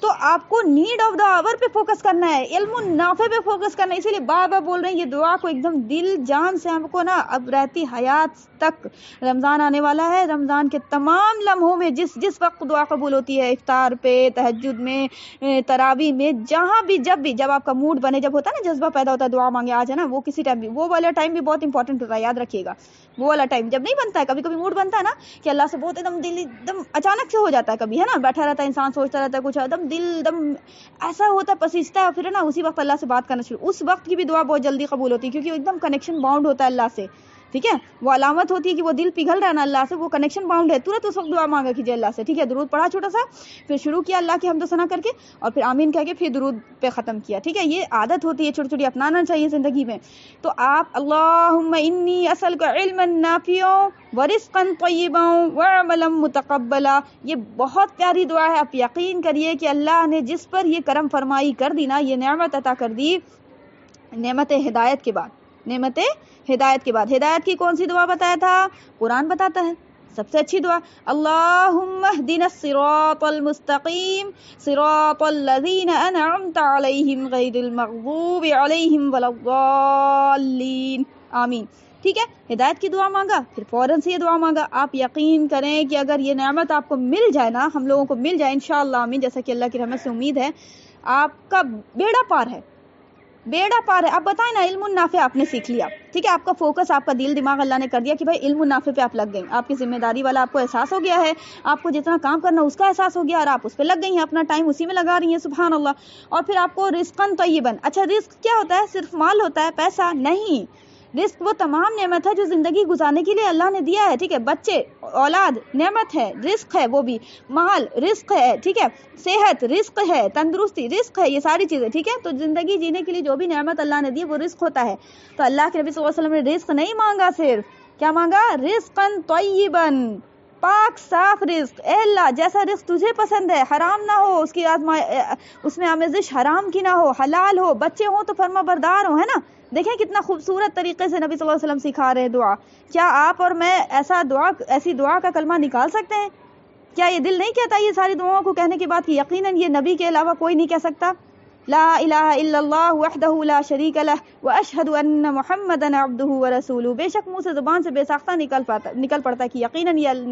تو آپ کو نیڈ آف دا آور پہ فوکس کرنا ہے, علم النافع پہ فوکس کرنا ہے. اسی لیے بار بار بول رہے ہیں یہ دعا کو ایک دم دل جان سے ہم کو نا, اب رہتی حیات تک, رمضان آنے والا ہے, رمضان کے تمام لمحوں میں جس وقت دعا قبول ہوتی ہے, افطار پہ, تہجد میں, تراویح میں, جہاں بھی, جب آپ کا موڈ بنے, جب ہوتا ہے نا جذبہ پیدا ہوتا ہے دعا مانگے آج ہے نا, وہ کسی ٹائم بھی, وہ والا ٹائم بھی بہت انپورٹنٹ ہوتا ہے, یاد رکھیے گا. وہ والا ٹائم جب نہیں بنتا ہے, کبھی کبھی موڈ بنتا ہے نا کہ اللہ سے بہت ایک دم دل ایک دم اچانک سے ہو جاتا ہے, کبھی ہے نا بیٹھا رہتا ہے انسان سوچتا رہتا ہے کچھ, ایک دم دل دم ایسا ہوتا پسیجتا ہے, پھر نا اسی وقت اللہ سے بات کرنا شروع. اس وقت کی بھی دعا بہت جلدی قبول ہوتی ہے کیونکہ ایک دم کنیکشن باؤنڈ ہوتا ہے اللہ سے, ٹھیک ہے. وہ علامت ہوتی ہے کہ وہ دل پگھل رہا ہے نا اللہ سے, وہ کنیکشن باؤنڈ ہے, ترنت اس وقت دعا مانگا کیجیے اللہ سے, ٹھیک ہے. درود پڑھا چھوٹا سا, پھر شروع کیا اللہ کی حمد و ثنا کر کے, اور پھر آمین کہہ کے پھر درود پہ ختم کیا, ٹھیک ہے. یہ عادت ہوتی ہے چھوٹی چھوٹی, اپنانا چاہیے زندگی میں. تو آپ اللہم انی اسألک علما نافعا ورزقا طیبا وعملا متقبلا, یہ بہت پیاری دعا ہے. آپ یقین کریے کہ اللہ نے جس پر یہ کرم فرمائی کر دی نا, یہ نعمت عطا کر دی, نعمت ہدایت کے بعد, نعمت ہدایت کے بعد. ہدایت کی کون سی دعا بتایا تھا؟ قرآن بتاتا ہے سب سے اچھی دعا, اللہم اہدنا الصراط المستقیم صراط الذین انعمت علیہم غیر المغضوب علیہم ولا الضالین, آمین. ٹھیک ہے, ہدایت کی دعا مانگا, پھر فوراً سے یہ دعا مانگا. آپ یقین کریں کہ اگر یہ نعمت آپ کو مل جائے نا, ہم لوگوں کو مل جائے انشاءاللہ, آمین, جیسا کہ اللہ کی رحمت سے امید ہے, آپ کا بیڑا پار ہے, بیڑا پار ہے. آپ بتائیں نا, علم النافع آپ نے سیکھ لیا, ٹھیک ہے. آپ کا فوکس, آپ کا دل دماغ اللہ نے کر دیا کہ بھائی علم النافع پہ آپ لگ گئیں, آپ کی ذمہ داری والا آپ کو احساس ہو گیا ہے, آپ کو جتنا کام کرنا اس کا احساس ہو گیا, اور آپ اس پہ لگ گئی ہیں, اپنا ٹائم اسی میں لگا رہی ہیں, سبحان اللہ. اور پھر آپ کو رزقاً طیباً, اچھا رزق کیا ہوتا ہے؟ صرف مال ہوتا ہے, پیسہ نہیں. رزق وہ تمام نعمت ہے جو زندگی گزارنے کے لیے اللہ نے دیا ہے, ٹھیک ہے. بچے, اولاد نعمت ہے, رزق ہے, وہ بھی مال رزق ہے, ٹھیک ہے. صحت رزق ہے, تندرستی رزق ہے, یہ ساری چیزیں, ٹھیک ہے. تو زندگی جینے کے لیے جو بھی نعمت اللہ نے دی وہ رزق ہوتا ہے. تو اللہ کے نبی صلی اللہ علیہ وسلم نے رزق نہیں مانگا, صرف کیا مانگا؟ رزقاً طیباً, پاک صاف رزق. اے اللہ جیسا رزق تجھے پسند ہے, حرام نہ ہو, اس میں آمیزش حرام کی نہ ہو, حلال ہو, بچے ہوں تو فرما بردار ہو, ہے نا. دیکھیں کتنا خوبصورت طریقے سے نبی صلی اللہ علیہ وسلم سکھا رہے ہیں دعا. کیا آپ اور میں ایسی دعا کا کلمہ نکال سکتے ہیں؟ کیا یہ دل نہیں کہتا یہ ساری دعاؤں کو کہنے کے بعد کہ یقیناً یہ نبی کے علاوہ کوئی نہیں کہہ سکتا؟ لا الہ الا اللہ وحدہ لا شریک لہ واشہد ان محمدا عبدہ ورسولہ. بے شک منہ سے زبان سے بے ساختہ نکل پڑتا ہے کہ یقیناً یہ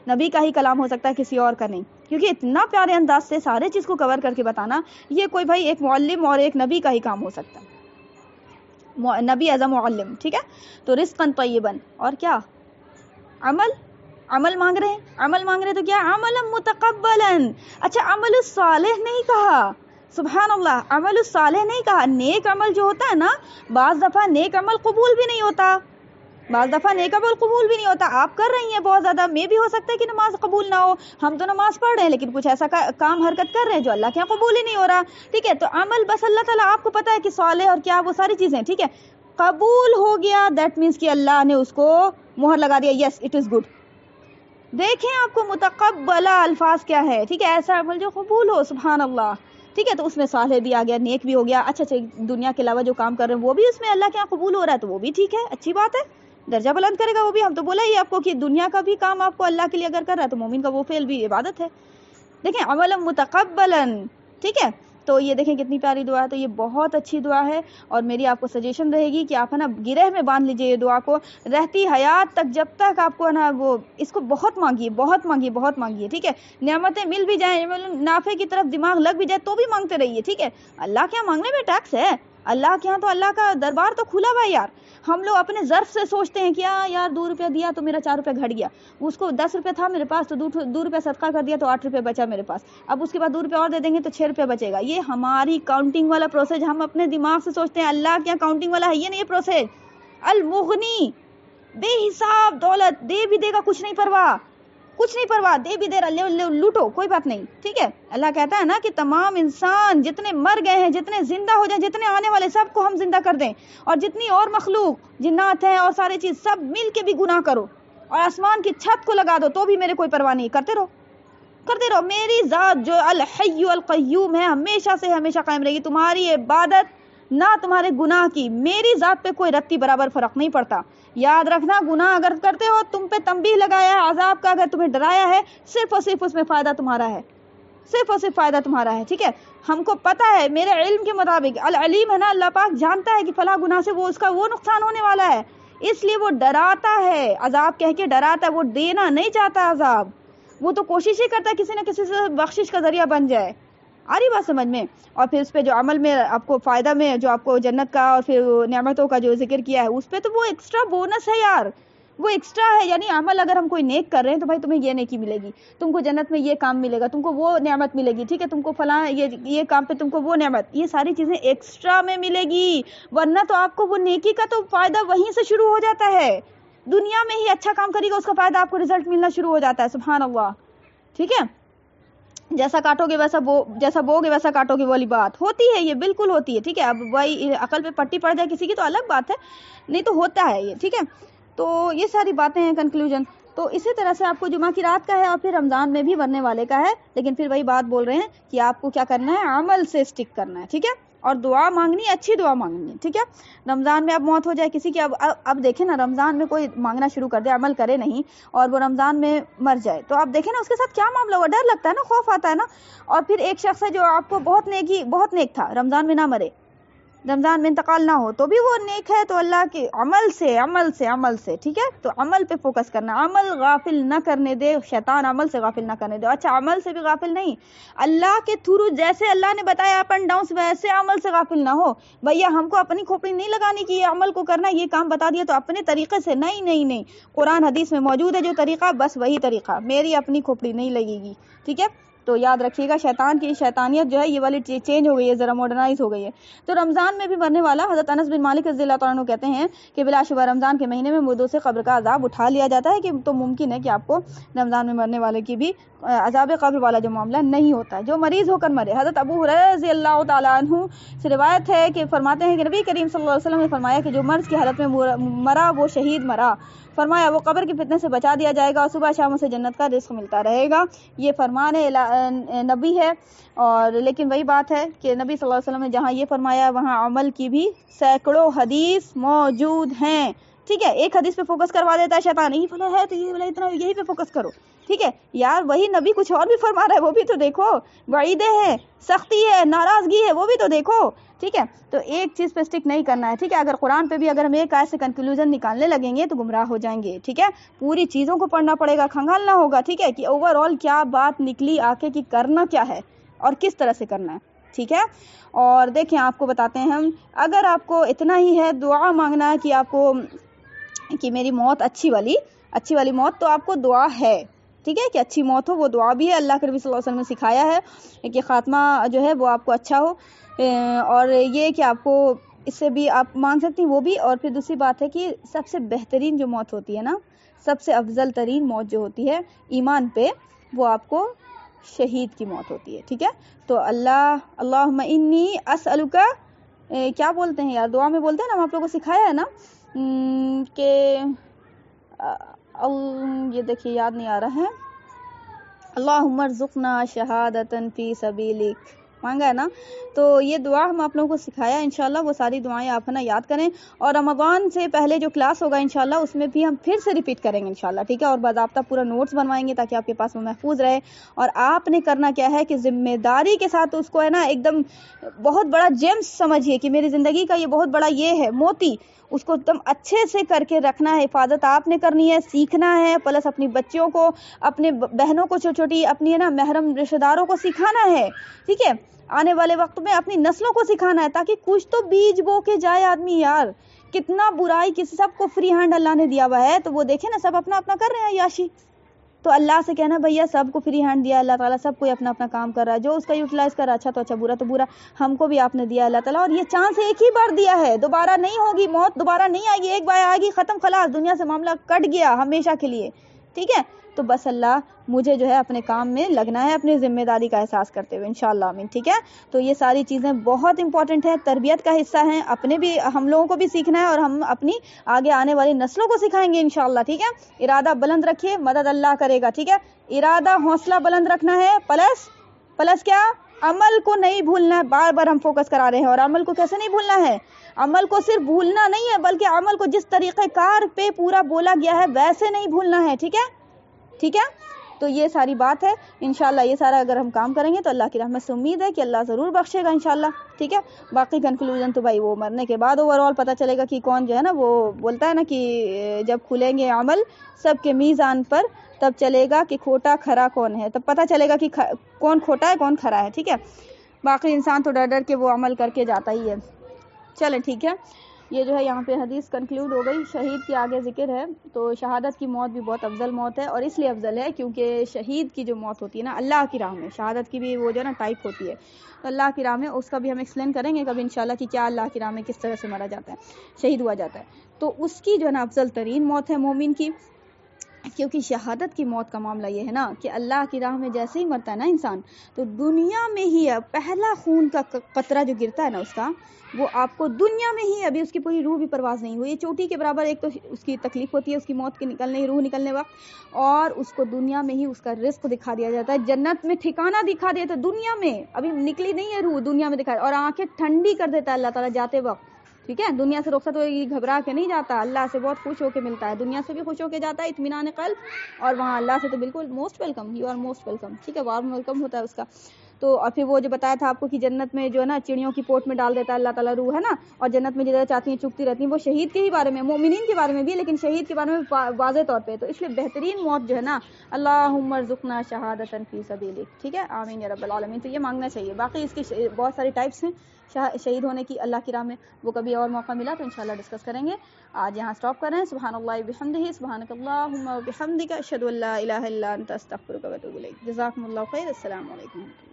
نبی کا ہی کلام ہو سکتا ہے, کسی اور کا نہیں. کیونکہ اتنا پیارے انداز سے سارے چیز کو کور کر کے بتانا, یہ کوئی بھائی ایک معلم اور ایک نبی کا ہی کام ہو سکتا ہے, نبی ایز اے معلم, ٹھیک ہے. تو رزقاً طیباً, اور کیا؟ عمل مانگ رہے ہیں, عمل مانگ رہے تو کیا؟ عملا متقبلا. اچھا عمل الصالح نہیں کہا, سبحان اللہ, عمل الصالح نہیں کہا. نیک عمل جو ہوتا ہے نا, بعض دفعہ نیک عمل قبول بھی نہیں ہوتا, بعض دفعہ نیک عمل قبول بھی نہیں ہوتا. آپ کر رہی ہیں بہت زیادہ, میں بھی ہو سکتا ہے کہ نماز قبول نہ ہو, ہم تو نماز پڑھ رہے ہیں لیکن کچھ ایسا کام حرکت کر رہے ہیں جو اللہ کے یہاں قبول ہی نہیں ہو رہا, ٹھیک ہے. تو عمل بس اللہ تعالیٰ آپ کو پتا ہے کہ صالح اور کیا وہ ساری چیزیں, ٹھیک ہے, قبول ہو گیا, دیٹ مینس کہ اللہ نے اس کو مہر لگا دیا, یس اٹ از گڈ. دیکھیں آپ کو متقبلہ الفاظ کیا ہے, ٹھیک ہے, ایسا عمل جو قبول ہو, سبحان اللہ, ٹھیک ہے. تو اس میں صالح بھی آ گیا, نیک بھی ہو گیا. اچھا دنیا کے علاوہ جو کام کر رہے ہیں وہ بھی اس میں اللہ کے یہاں قبول ہو رہا ہے, تو وہ بھی ٹھیک ہے, اچھی بات ہے, درجہ بلند کرے گا وہ بھی. ہم تو بولا ہی آپ کو کہ دنیا کا بھی کام آپ کو اللہ کے لیے اگر کر رہا ہے تو مومن کا وہ فعل بھی عبادت ہے. دیکھیں عملا متقبلا, ٹھیک ہے. تو یہ دیکھیں کتنی پیاری دعا ہے. تو یہ بہت اچھی دعا ہے, اور میری آپ کو سجیشن رہے گی کہ آپ ہے نا گرہ میں باندھ لیجئے یہ دعا کو, رہتی حیات تک, جب تک آپ کو ہے نا وہ اس کو بہت مانگیے, بہت مانگیے, بہت مانگیے, ٹھیک ہے. نعمتیں مل بھی جائیں, نافع کی طرف دماغ لگ بھی جائے تو بھی مانگتے رہیے, ٹھیک ہے. اللہ کے یہاں مانگنے میں ٹیکس ہے, اللہ کے یہاں تو اللہ کا دربار تو کھلا ہوا ہے یار. ہم لوگ اپنے ظرف سے سوچتے ہیں کہ یار 2 روپیہ دیا تو میرا 4 روپیہ گھٹ گیا, اس کو 10 روپیہ تھا میرے پاس تو 2 روپیہ صدقہ کر دیا تو 8 روپیہ بچا میرے پاس, اب اس کے بعد 2 روپیہ اور دے دیں گے تو 6 روپیہ بچے گا. یہ ہماری کاؤنٹنگ والا پروسیس, ہم اپنے دماغ سے سوچتے ہیں. اللہ کے یہاں کاؤنٹنگ والا ہے یہ نہیں, یہ پروسیس. المغنی, بے حساب دولت, دے بھی دے گا, کچھ نہیں پرواہ, کچھ نہیں پرواہ, دے بھی دے رہا, لوٹو, کوئی بات نہیں, ٹھیک ہے. اللہ کہتا ہے نا کہ تمام انسان جتنے مر گئے ہیں, جتنے زندہ ہو جائیں, جتنے آنے والے سب کو ہم زندہ کر دیں, اور جتنی اور مخلوق جنات ہیں اور سارے چیز سب مل کے بھی گناہ کرو اور آسمان کی چھت کو لگا دو تو بھی میرے کوئی پرواہ نہیں, کرتے رہو, کرتے رہو. میری ذات جو الحی القیوم ہے ہمیشہ سے ہمیشہ قائم رہے گی. تمہاری عبادت نہ تمہارے گناہ کی, میری ذات پہ کوئی رتی برابر فرق نہیں پڑتا. یاد رکھنا, گناہ اگر کرتے ہو تم پہ تنبیہ لگایا ہے عذاب کا, اگر تمہیں ڈرایا ہے, صرف اور صرف اس میں فائدہ تمہارا ہے, صرف اور صرف فائدہ تمہارا ہے, ٹھیک ہے. ہم کو پتا ہے, میرے علم کے مطابق, العلیم ہے نا, اللہ پاک جانتا ہے کہ فلاں گناہ سے اس کا وہ نقصان ہونے والا ہے, اس لیے وہ ڈراتا ہے, عذاب کہہ کے ڈراتا ہے. وہ دینا نہیں چاہتا عذاب, وہ تو کوشش ہی کرتا ہے کسی نہ کسی سے بخشش کا ذریعہ بن جائے. آ رہی بات سمجھ میں؟ اور پھر اس پہ جو عمل میں آپ کو فائدہ میں جو آپ کو جنت کا اور پھر نعمتوں کا جو ذکر کیا ہے اس پہ تو وہ ایکسٹرا بونس ہے یار, وہ ایکسٹرا ہے. یعنی عمل اگر ہم کوئی نیک کر رہے ہیں تو بھائی تمہیں یہ نیکی ملے گی, تم کو جنت میں یہ کام ملے گا, تم کو وہ نعمت ملے گی, ٹھیک ہے, تم کو فلاں یہ کام پہ تم کو وہ نعمت, یہ ساری چیزیں ایکسٹرا میں ملے گی. ورنہ تو آپ کو وہ نیکی کا تو فائدہ وہیں سے شروع ہو جاتا ہے, دنیا میں ہی اچھا کام کرے گا اس کا فائدہ آپ کو رزلٹ ملنا شروع ہو جاتا ہے. سبحان اللہ. ٹھیک ہے, جیسا کاٹو گے ویسا جیسا بو گے ویسا کاٹو گے والی بات ہوتی ہے, یہ بالکل ہوتی ہے. ٹھیک ہے, اب وہی عقل پہ پٹی پڑ جائے کسی کی تو الگ بات ہے, نہیں تو ہوتا ہے یہ. ٹھیک ہے, تو یہ ساری باتیں ہیں کنکلوژن. تو اسی طرح سے آپ کو جمعہ کی رات کا ہے اور پھر رمضان میں بھی مرنے والے کا ہے, لیکن پھر وہی بات بول رہے ہیں کہ آپ کو کیا کرنا ہے, عمل سے اسٹک کرنا ہے. ٹھیک ہے, اور دعا مانگنی, اچھی دعا مانگنی ہے. ٹھیک ہے, رمضان میں اب موت ہو جائے کسی کی, اب دیکھیں نا, رمضان میں کوئی مانگنا شروع کر دے, عمل کرے نہیں اور وہ رمضان میں مر جائے, تو آپ دیکھیں نا اس کے ساتھ کیا معاملہ ہوگا. ڈر لگتا ہے نا, خوف آتا ہے نا. اور پھر ایک شخص ہے جو آپ کو بہت نیک تھا, رمضان میں نہ مرے, رمضان میں انتقال نہ ہو, تو بھی وہ نیک ہے. تو اللہ کے عمل سے ٹھیک ہے, تو عمل پہ فوکس کرنا, عمل غافل نہ کرنے دے شیطان, عمل سے غافل نہ کرنے دے. اچھا, عمل سے بھی غافل نہیں, اللہ کے تھرو جیسے اللہ نے بتایا اپ اینڈ ڈاؤن ویسے عمل سے غافل نہ ہو. بھیا ہم کو اپنی کھوپڑی نہیں لگانی کہ یہ عمل کو کرنا, یہ کام بتا دیا تو اپنے طریقے سے, نہیں, قرآن حدیث میں موجود ہے جو طریقہ, بس وہی طریقہ, میری اپنی کھوپڑی نہیں لگے گی. ٹھیک ہے, تو یاد رکھیے گا, شیطان کی شیطانیت جو ہے یہ والی چینج ہو گئی ہے, ذرا ماڈرنائز ہو گئی ہے. تو رمضان میں بھی مرنے والا, حضرت انس بن مالک رضی اللہ تعالیٰ عنہ کہتے ہیں کہ بلا شبہ رمضان کے مہینے میں مردوں سے قبر کا عذاب اٹھا لیا جاتا ہے, کہ تو ممکن ہے کہ آپ کو رمضان میں مرنے والے کی بھی عذاب قبر والا جو معاملہ نہیں ہوتا ہے, جو مریض ہو کر مرے. حضرت ابو ہریرہ رضی اللہ تعالیٰ عنہ سے روایت ہے کہ فرماتے ہیں کہ نبی کریم صلی اللہ علیہ وسلم نے فرمایا کہ جو مرض کی حالت میں مرا وہ شہید مرا. فرمایا وہ قبر کی فتنے سے بچا دیا جائے گا اور صبح شام اسے جنت کا رزق ملتا رہے گا. یہ فرمان نبی ہے, اور لیکن وہی بات ہے کہ نبی صلی اللہ علیہ وسلم نے جہاں یہ فرمایا وہاں عمل کی بھی سینکڑوں حدیث موجود ہیں. ٹھیک ہے, ایک حدیث پہ فوکس کروا دیتا ہے شیطان, یہ فلاں ہے تو یہ والا اتنا, یہی پہ فوکس کرو. ٹھیک ہے یار, وہی نبی کچھ اور بھی فرما رہا ہے, وہ بھی تو دیکھو, وعیدیں ہیں, سختی ہے, ناراضگی ہے, وہ بھی تو دیکھو. ٹھیک ہے, تو ایک چیز پہ اسٹک نہیں کرنا ہے. ٹھیک ہے, اگر قرآن پہ بھی اگر ہم ایک آیت سے کنکلوژن نکالنے لگیں گے تو گمراہ ہو جائیں گے. ٹھیک ہے, پوری چیزوں کو پڑھنا پڑے گا, کھنگالنا ہوگا. ٹھیک ہے, کہ اوور آل کیا بات نکلی آ کے کہ کرنا کیا ہے اور کس طرح سے کرنا ہے. ٹھیک ہے, اور دیکھیں آپ کو بتاتے ہیں ہم, اگر آپ کو اتنا ہی ہے دعا مانگنا ہے کہ آپ کو کہ میری موت اچھی والی موت, تو آپ کو دعا ہے. ٹھیک ہے, کہ اچھی موت ہو, وہ دعا بھی ہے, اللہ کے نبی صلی اللہ علیہ وسلم نے سکھایا ہے کہ خاتمہ جو ہے وہ آپ کو اچھا ہو, اور یہ کہ آپ کو اس سے بھی آپ مانگ سکتی ہیں وہ بھی. اور پھر دوسری بات ہے کہ سب سے بہترین جو موت ہوتی ہے نا, سب سے افضل ترین موت جو ہوتی ہے ایمان پہ, وہ آپ کو شہید کی موت ہوتی ہے. ٹھیک ہے, تو اللہم انی اسألک, کیا بولتے ہیں یار دعا میں بولتے ہیں نا, ہم آپ لوگوں کو سکھایا ہے نا کہ یہ دیکھیے یاد نہیں آ رہا ہے, اللہم ارزقنا شہادتا فی سبیلک, مانگا ہے نا. تو یہ دعا ہم آپ لوگوں کو سکھایا ہے, انشاءاللہ وہ ساری دعائیں آپ ہے نا یاد کریں, اور رمضان سے پہلے جو کلاس ہوگا انشاءاللہ اس میں بھی ہم پھر سے ریپیٹ کریں گے انشاءاللہ. ٹھیک ہے, اور باضابطہ پورا نوٹس بنوائیں گے تاکہ آپ کے پاس وہ محفوظ رہے. اور آپ نے کرنا کیا ہے کہ ذمہ داری کے ساتھ اس کو ہے نا ایک دم بہت بڑا جیمز سمجھیے کہ میری زندگی کا یہ بہت بڑا یہ ہے موتی, اس کو ایک دم اچھے سے کر کے رکھنا ہے. حفاظت آپ نے کرنی ہے, سیکھنا ہے, پلس اپنی بچیوں کو, اپنے بہنوں کو, چھوٹی اپنی ہے نا محرم رشتہ داروں کو سکھانا ہے. ٹھیک ہے, آنے والے وقت میں اپنی نسلوں کو سکھانا ہے, تاکہ کچھ تو بیج بو کے جائے آدمی. یار کتنا برائی, کسی سب کو فری ہینڈ اللہ نے دیا ہوا ہے, تو وہ دیکھیں نا سب اپنا اپنا کر رہے ہیں یاشی. تو اللہ سے کہنا بھیا سب کو فری ہینڈ دیا اللہ تعالیٰ, سب کوئی اپنا اپنا کام کر رہا ہے, جو اس کا یوٹیلائز کر رہا ہے اچھا تو اچھا, برا تو برا, ہم کو بھی آپ نے دیا اللہ تعالیٰ. اور یہ چانس ایک ہی بار دیا ہے, دوبارہ نہیں ہوگی موت, دوبارہ نہیں آئے گی, ایک بار آئے گی ختم, خلاص دنیا سے معاملہ کٹ گیا ہمیشہ کے لیے. ٹھیک ہے, تو بس اللہ مجھے جو ہے اپنے کام میں لگنا ہے, اپنی ذمہ داری کا احساس کرتے ہوئے انشاءاللہ آمین. ٹھیک ہے, تو یہ ساری چیزیں بہت امپورٹنٹ ہیں, تربیت کا حصہ ہیں, اپنے بھی ہم لوگوں کو بھی سیکھنا ہے, اور ہم اپنی آگے آنے والی نسلوں کو سکھائیں گے انشاءاللہ. ٹھیک ہے, ارادہ بلند رکھیے, مدد اللہ کرے گا. ٹھیک ہے, ارادہ حوصلہ بلند رکھنا ہے, پلس کیا, عمل کو نہیں بھولنا ہے. بار بار ہم فوکس کرا رہے ہیں, اور عمل کو کیسے نہیں بھولنا ہے, عمل کو صرف بھولنا نہیں ہے بلکہ عمل کو جس طریقے کار پہ پورا بولا گیا ہے ویسے نہیں بھولنا ہے. ٹھیک ہے, تو یہ ساری بات ہے انشاءاللہ. یہ سارا اگر ہم کام کریں گے تو اللہ کی رحمت سے امید ہے کہ اللہ ضرور بخشے گا انشاءاللہ. ٹھیک ہے, باقی کنکلوژن تو بھائی وہ مرنے کے بعد اوور آل پتہ چلے گا کہ کون جو ہے نا, وہ بولتا ہے نا کہ جب کھلیں گے عمل سب کے میزان پر, تب چلے گا کہ کھوٹا کھرا کون ہے, تب پتہ چلے گا کہ کون کھوٹا ہے کون کھرا ہے. ٹھیک ہے, باقی انسان تو ڈر ڈر کے وہ عمل کر کے جاتا ہی ہے. چلیں ٹھیک ہے, یہ جو ہے یہاں پہ حدیث کنکلوڈ ہو گئی. شہید کی آگے ذکر ہے. تو شہادت کی موت بھی بہت افضل موت ہے، اور اس لیے افضل ہے کیونکہ شہید کی جو موت ہوتی ہے نا اللہ کی راہ میں، شہادت کی بھی وہ جو ہے نا ٹائپ ہوتی ہے، تو اللہ کی راہ میں اس کا بھی ہم ایکسپلین کریں گے کبھی انشاءاللہ کہ کیا اللہ کی راہ میں کس طرح سے مرا جاتا ہے، شہید ہوا جاتا ہے. تو اس کی جو ہے نا افضل ترین موت ہے مومن کی، کیونکہ شہادت کی موت کا معاملہ یہ ہے نا کہ اللہ کی راہ میں جیسے ہی مرتا ہے نا انسان، تو دنیا میں ہی پہلا خون کا قطرہ جو گرتا ہے نا اس کا، وہ آپ کو دنیا میں ہی، ابھی اس کی پوری روح بھی پرواز نہیں ہوئی، چوٹی کے برابر ایک تو اس کی تکلیف ہوتی ہے اس کی موت کے نکلنے، روح نکلنے وقت، اور اس کو دنیا میں ہی اس کا رزق دکھا دیا جاتا ہے، جنت میں ٹھکانہ دکھا دیا تو دنیا میں ابھی نکلی نہیں ہے روح، دنیا میں دکھا، اور آنکھیں ٹھنڈی کر دیتا ہے اللہ تعالیٰ جاتے وقت. ٹھیک ہے، دنیا سے رخصت ہوئے گی گھبرا کے نہیں جاتا، اللہ سے بہت خوش ہو کے ملتا ہے، دنیا سے بھی خوش ہو کے جاتا ہے اطمینان قلب، اور وہاں اللہ سے تو بالکل most welcome, you are most welcome. ٹھیک ہے، وارم ویلکم ہوتا ہے اس کا. تو اور پھر وہ جو بتایا تھا آپ کو کہ جنت میں جو ہے نا چڑیوں کی پوٹ میں ڈال دیتا ہے اللہ تعالیٰ روح، ہے نا، اور جنت میں جدھر چاہتی ہیں چگتی رہتی ہیں. وہ شہید کے ہی بارے میں، مومنین کے بارے میں بھی، لیکن شہید کے بارے میں واضح طور پہ. تو اس لیے بہترین موت جو ہے نا اللہم ارزقنا شہادۃ فی سبیلک. ٹھیک ہے، آمین یا رب العالمین. تو یہ مانگنا چاہیے. باقی اس کی بہت ساری ٹائپس ہیں شہید ہونے کی اللہ کی راہ میں، وہ کبھی اور موقع ملا تو انشاءاللہ ڈسکس کریں گے. آج یہاں سٹاپ کر رہے ہیں. سبحان اللہ بحمدہ، سبحانک اللہم وبحمدک، اشہد ان لا الہ الا انت، استغفرک و اتوب الیک. جزاکم اللہ خیر. السلام علیکم.